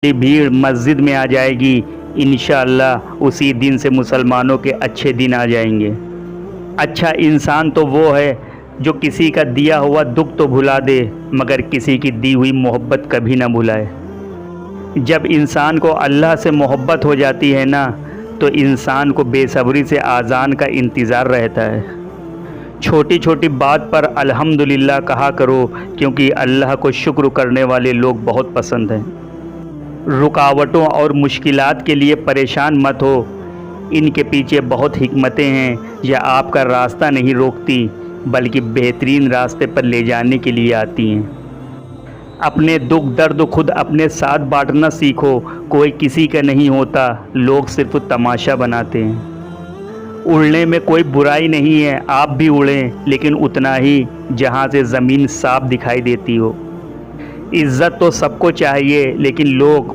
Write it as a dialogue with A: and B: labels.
A: की भीड़ मस्जिद में आ जाएगी, इंशाअल्लाह उसी दिन से मुसलमानों के अच्छे दिन आ जाएंगे। अच्छा इंसान तो वो है जो किसी का दिया हुआ दुख तो भुला दे, मगर किसी की दी हुई मोहब्बत कभी ना भुलाए। जब इंसान को अल्लाह से मोहब्बत हो जाती है ना, तो इंसान को बेसब्री से आज़ान का इंतज़ार रहता है। छोटी छोटी बात पर अल्हम्दुलिल्लाह कहा करो, क्योंकि अल्लाह को शुक्र करने वाले लोग बहुत पसंद हैं। रुकावटों और मुश्किलात के लिए परेशान मत हो, इनके पीछे बहुत हिकमतें हैं। यह आपका रास्ता नहीं रोकती, बल्कि बेहतरीन रास्ते पर ले जाने के लिए आती हैं। अपने दुख दर्द खुद अपने साथ बांटना सीखो। कोई किसी का नहीं होता, लोग सिर्फ तमाशा बनाते हैं। उड़ने में कोई बुराई नहीं है, आप भी उड़ें, लेकिन उतना ही जहाँ से ज़मीन साफ दिखाई देती हो। इज़्ज़त तो सबको चाहिए, लेकिन लोग